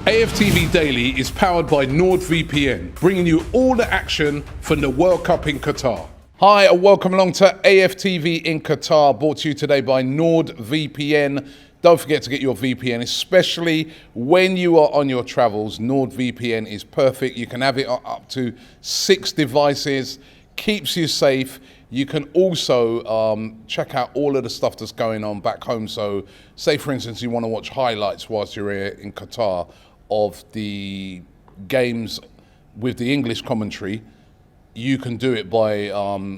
AFTV Daily is powered by NordVPN, bringing you all the action from the World Cup in Qatar. Hi, and welcome along to AFTV in Qatar, brought to you today by NordVPN. Don't forget to get your VPN, especially when you are on your travels. NordVPN is perfect. You can have it on up to 6 devices, keeps you safe. You can also check out all of the stuff that's going on back home. So say, for instance, you want to watch highlights whilst you're here in Qatar of the games with the English commentary. You can do it by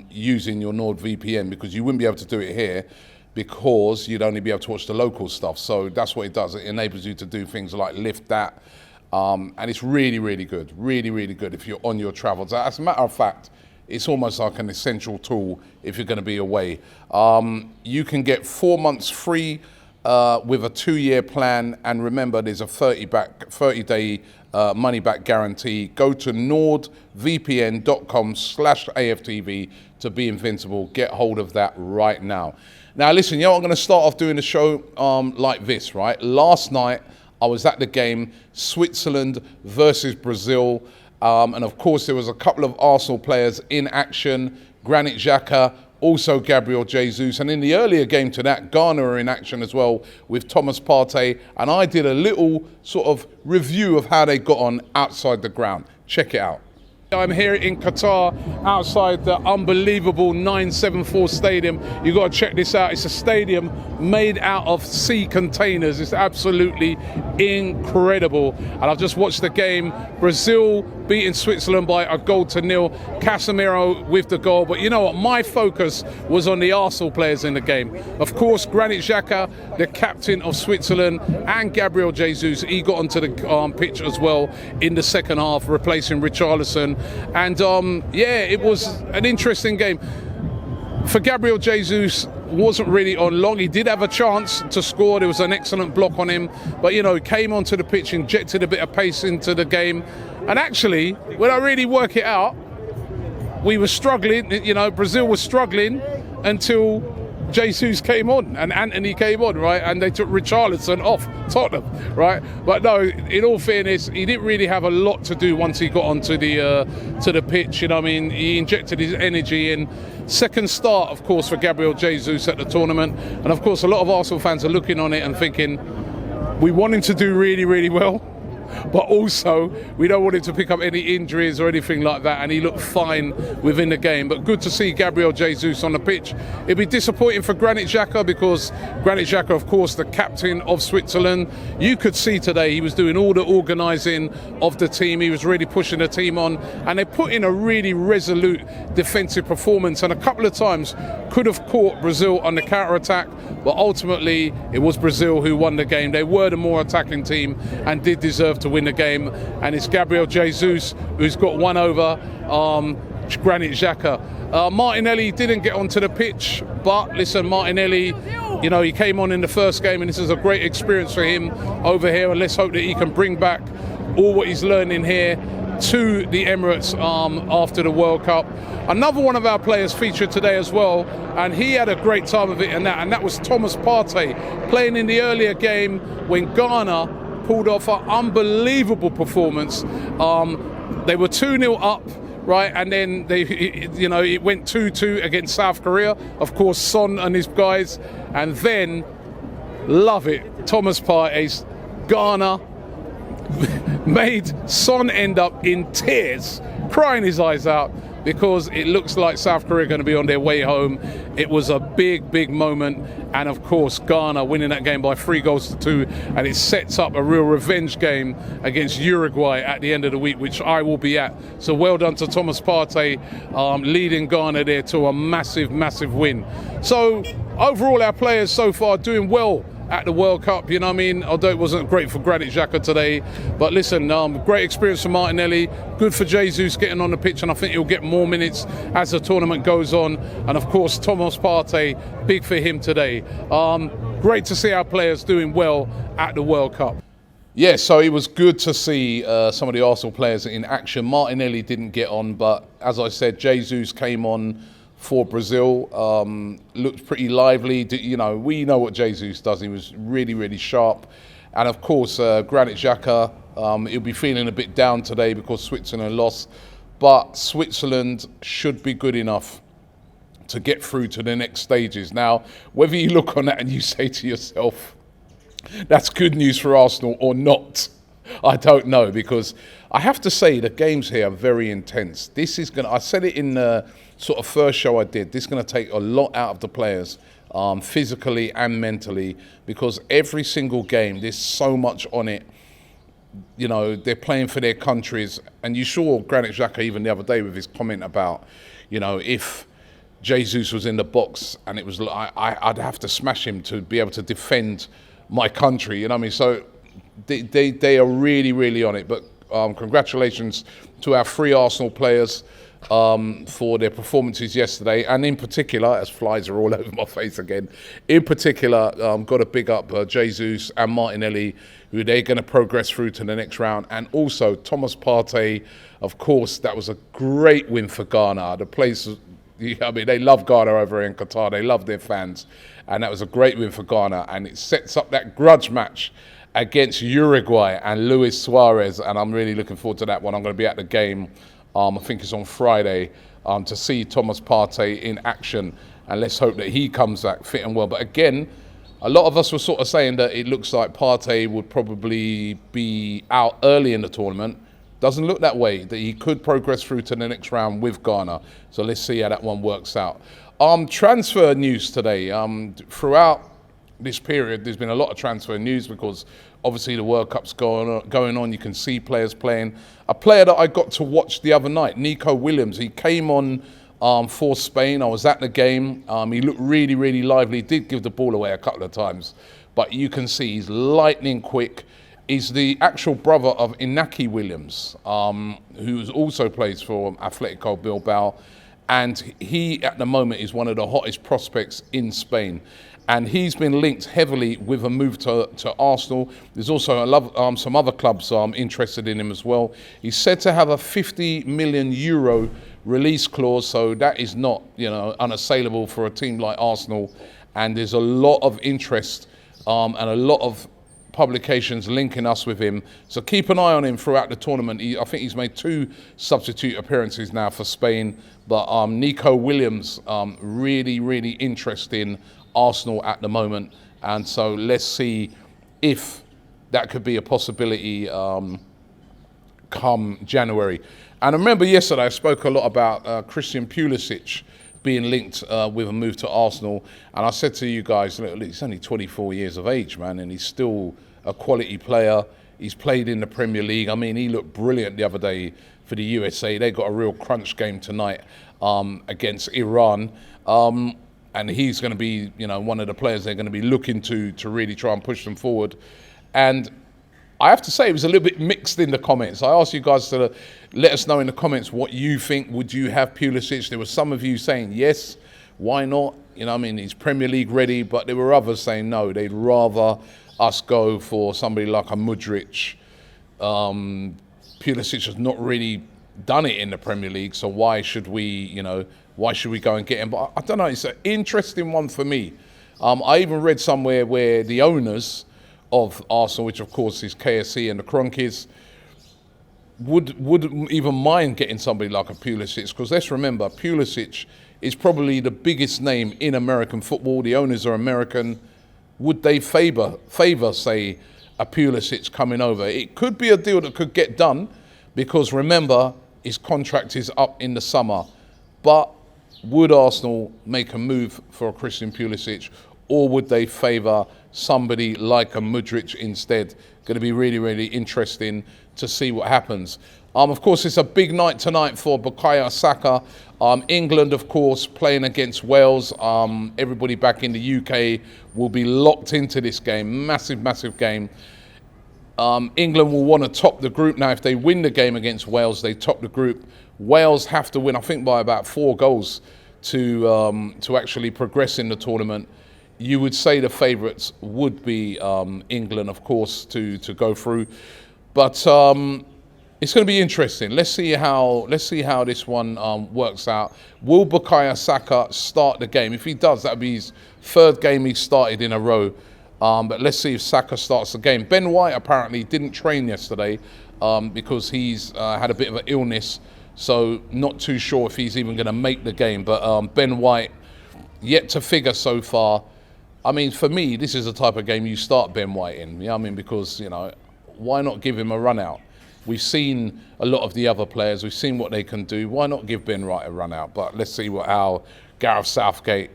using your NordVPN, because you wouldn't be able to do it here because you'd only be able to watch the local stuff. So that's what it does. It enables you to do things like lift that. And it's really, really good. Really, really good if you're on your travels. As a matter of fact, it's almost like an essential tool if you're going to be away. You can get 4 months free with a 2-year plan. And remember, there's a 30-day money-back guarantee. Go to nordvpn.com/AFTV to be invincible. Get hold of that right now. Now, listen, I'm going to start off doing the show like this, right? Last night, I was at the game, Switzerland versus Brazil. And of course, there was a couple of Arsenal players in action, Granit Xhaka, also Gabriel Jesus. And in the earlier game to that, Ghana are in action as well with Thomas Partey. And I did a little sort of review of how they got on outside the ground. Check it out. I'm here in Qatar, outside the unbelievable 974 stadium. You've got to check this out. It's a stadium made out of sea containers. It's absolutely incredible. And I've just watched the game. Brazil beating Switzerland by 1-0. Casemiro with the goal. But you know what? My focus was on the Arsenal players in the game. Of course, Granit Xhaka, the captain of Switzerland, and Gabriel Jesus. He got onto the pitch as well in the second half, replacing Richarlison. And yeah, it was an interesting game. For Gabriel Jesus, wasn't really on long. He did have a chance to score. There was an excellent block on him. But, you know, he came onto the pitch, injected a bit of pace into the game. And actually, when I really work it out, we were struggling. You know, Brazil was struggling until Jesus came on and Anthony came on, right? And they took Richarlison off Tottenham, right? But no, in all fairness, he didn't really have a lot to do once he got onto the pitch. You know what I mean? He injected his energy in. Second start, of course, for Gabriel Jesus at the tournament. And of course, a lot of Arsenal fans are looking on it and thinking, we want him to do really, really well. But also, we don't want him to pick up any injuries or anything like that, and he looked fine within the game. But good to see Gabriel Jesus on the pitch. It'd be disappointing for Granit Xhaka, because Granit Xhaka, of course, the captain of Switzerland. You could see today he was doing all the organising of the team. He was really pushing the team on, and they put in a really resolute defensive performance, and a couple of times could have caught Brazil on the counter-attack, but ultimately it was Brazil who won the game. They were the more attacking team and did deserve to win the game, and it's Gabriel Jesus who's got one over Granit Xhaka. Martinelli didn't get onto the pitch, but listen, Martinelli, you know, he came on in the first game, and this is a great experience for him over here, and let's hope that he can bring back all what he's learning here to the Emirates after the World Cup. Another one of our players featured today as well, and he had a great time of it, and that was Thomas Partey, playing in the earlier game when Ghana pulled off an unbelievable performance. They were 2-0 up, right, and then it went 2-2 against South Korea. Of course, Son and his guys, and then love it, Thomas Partey's Ghana made Son end up in tears, crying his eyes out, because it looks like South Korea are going to be on their way home. It was a big, big moment. And of course, Ghana winning that game by 3-2, and it sets up a real revenge game against Uruguay at the end of the week, which I will be at. So well done to Thomas Partey, leading Ghana there to a massive, massive win. So overall, our players so far doing well at the World Cup, you know what I mean? Although it wasn't great for Granit Xhaka today. But listen, great experience for Martinelli. Good for Jesus getting on the pitch, and I think he'll get more minutes as the tournament goes on. And of course, Thomas Partey, big for him today. Great to see our players doing well at the World Cup. Yeah, so it was good to see some of the Arsenal players in action. Martinelli didn't get on, but as I said, Jesus came on for Brazil, looked pretty lively. You know, we know what Jesus does. He was really, really sharp. And of course, Granit Xhaka He'll be feeling a bit down today because Switzerland lost, but Switzerland should be good enough to get through to the next stages. Now, whether you look on that and you say to yourself, that's good news for Arsenal or not, I don't know, because I have to say the games here are very intense. This is I said it in the sort of first show I did, this is going to take a lot out of the players, physically and mentally, because every single game, there's so much on it. You know, they're playing for their countries, and you saw Granit Xhaka even the other day with his comment about, you know, if Jesus was in the box and it was, I'd have to smash him to be able to defend my country, you know what I mean? So they are really, really on it. But congratulations to our 3 Arsenal players for their performances yesterday, and in particular, as flies are all over my face again, in particular, got to big up Jesus and Martinelli, who they're going to progress through to the next round, and also Thomas Partey. Of course, that was a great win for Ghana. The place, I mean, they love Ghana over in Qatar. They love their fans, and that was a great win for Ghana, and it sets up that grudge match against Uruguay and Luis Suarez, and I'm really looking forward to that one. I'm going to be at the game, I think it's on Friday, to see Thomas Partey in action, and let's hope that he comes back fit and well. But again, a lot of us were sort of saying that it looks like Partey would probably be out early in the tournament. Doesn't look that way, that he could progress through to the next round with Ghana. So let's see how that one works out. Transfer news today. Throughout this period, there's been a lot of transfer news because obviously the World Cup's going on. You can see players playing. A player that I got to watch the other night, Nico Williams, he came on for Spain. I was at the game. He looked really, really lively. Did give the ball away a couple of times, but you can see he's lightning quick. He's the actual brother of Inaki Williams, who also plays for Atletico Bilbao, and he at the moment is one of the hottest prospects in Spain. And he's been linked heavily with a move to Arsenal. There's also some other clubs interested in him as well. He's said to have a €50 million release clause, so that is not, you know, unassailable for a team like Arsenal. And there's a lot of interest and a lot of publications linking us with him. So keep an eye on him throughout the tournament. I think he's made 2 substitute appearances now for Spain. But Nico Williams, really, really interesting Arsenal at the moment, and so let's see if that could be a possibility come January. And I remember yesterday I spoke a lot about Christian Pulisic being linked with a move to Arsenal, and I said to you guys, look, he's only 24 years of age, man, and he's still a quality player. He's played in the Premier League. I mean, he looked brilliant the other day for the USA. They got a real crunch game tonight against Iran. And he's going to be, you know, one of the players they're going to be looking to really try and push them forward. And I have to say, it was a little bit mixed in the comments. I asked you guys to let us know in the comments what you think. Would you have Pulisic? There were some of you saying yes, why not? You know, I mean, he's Premier League ready, but there were others saying no, they'd rather us go for somebody like a Mudryk. Pulisic has not really done it in the Premier League, so why should we, you know, why should we go and get him? But I don't know, it's an interesting one for me. I even read somewhere where the owners of Arsenal, which of course is KSC and the Kroenkes, wouldn't even mind getting somebody like a Pulisic, because let's remember, Pulisic is probably the biggest name in American football. The owners are American. Would they favour, say, a Pulisic coming over? It could be a deal that could get done, because remember, his contract is up in the summer. But would Arsenal make a move for a Christian Pulisic, or would they favour somebody like a Mudryk instead? Going to be really, really interesting to see what happens. Of course, it's a big night tonight for Bukayo Saka. England, of course, playing against Wales. Everybody back in the UK will be locked into this game. Massive, massive game. England will want to top the group now. If they win the game against Wales, they top the group. Wales have to win, I think, by about 4 goals to actually progress in the tournament. You would say the favourites would be England, of course, to go through. But it's going to be interesting. Let's see how this one works out. Will Bukayo Saka start the game? If he does, that would be his 3rd game he started in a row. But let's see if Xhaka starts the game. Ben White apparently didn't train yesterday because he's had a bit of an illness. So not too sure if he's even going to make the game. But Ben White, yet to figure so far. I mean, for me, this is the type of game you start Ben White in. You know what I mean? Because, you know, why not give him a run out? We've seen a lot of the other players. We've seen what they can do. Why not give Ben White a run out? But let's see how Gareth Southgate,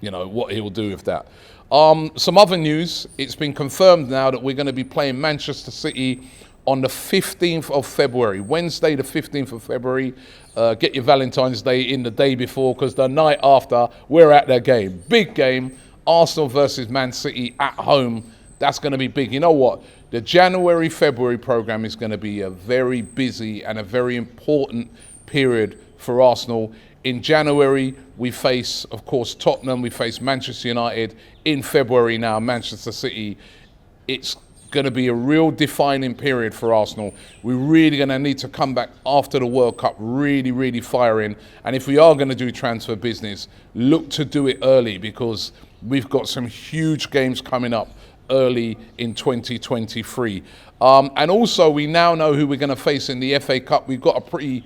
you know, what he'll do with that. Some other news. It's been confirmed now that we're going to be playing Manchester City on the 15th of February, Wednesday the 15th of February. Get your Valentine's Day in the day before, because the night after, we're at their game. Big game, Arsenal versus Man City at home. That's going to be big. You know what? The January-February programme is going to be a very busy and a very important period for Arsenal. In January, we face, of course, Tottenham. We face Manchester United. In February now, Manchester City. It's going to be a real defining period for Arsenal. We're really going to need to come back after the World Cup really, really firing. And if we are going to do transfer business, look to do it early, because we've got some huge games coming up early in 2023. And also, we now know who we're going to face in the FA Cup. We've got a pretty,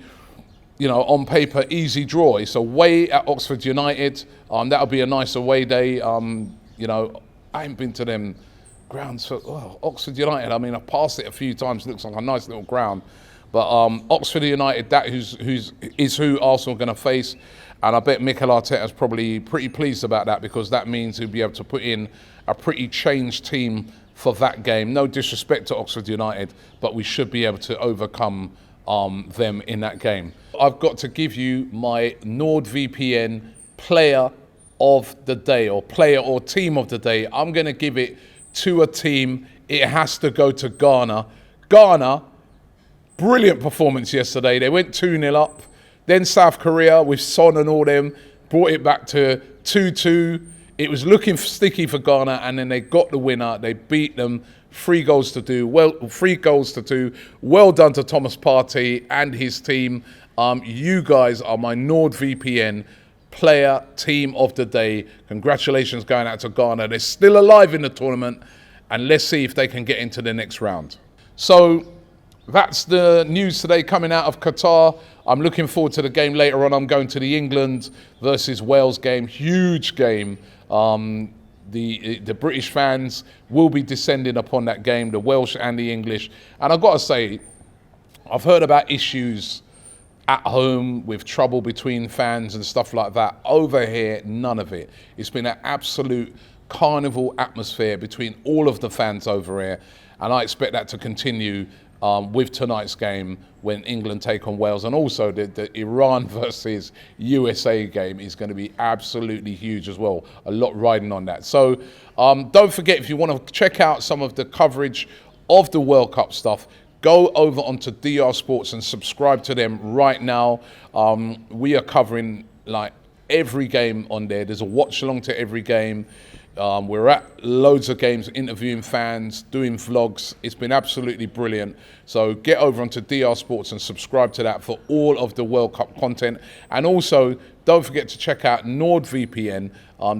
you know, on paper, easy draw. It's away at Oxford United. That'll be a nice away day. You know, I haven't been to them grounds for Oxford United. I mean, I've passed it a few times. It looks like a nice little ground. But Oxford United, that is who Arsenal are going to face. And I bet Mikel Arteta's probably pretty pleased about that, because that means he'll be able to put in a pretty changed team for that game. No disrespect to Oxford United, but we should be able to overcome them in that game. I've got to give you my NordVPN player of the day, or player or team of the day. I'm going to give it to a team. It has to go to Ghana. Ghana, brilliant performance yesterday. They went 2-0 up. Then South Korea with Son and all them brought it back to 2-2. It was looking sticky for Ghana, and then they got the winner. They beat them 3-2. Well done to Thomas Partey and his team. You guys are my NordVPN player team of the day. Congratulations going out to Ghana. They're still alive in the tournament, and let's see if they can get into the next round. So that's the news today coming out of Qatar. I'm looking forward to the game later on. I'm going to the England versus Wales game. Huge game. The British fans will be descending upon that game, the Welsh and the English. And I've got to say, I've heard about issues at home with trouble between fans and stuff like that. Over here, none of it. It's been an absolute carnival atmosphere between all of the fans over here. And I expect that to continue with tonight's game when England take on Wales. And also the Iran versus USA game is going to be absolutely huge as well. A lot riding on that. So don't forget, if you want to check out some of the coverage of the World Cup stuff, go over onto DR Sports and subscribe to them right now. We are covering like every game on there. There's a watch along to every game. We're at loads of games, interviewing fans, doing vlogs. It's been absolutely brilliant. So get over onto DR Sports and subscribe to that for all of the World Cup content. And also, don't forget to check out NordVPN.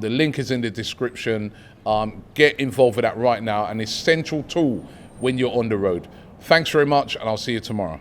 The link is in the description. Get involved with that right now. An essential tool when you're on the road. Thanks very much, and I'll see you tomorrow.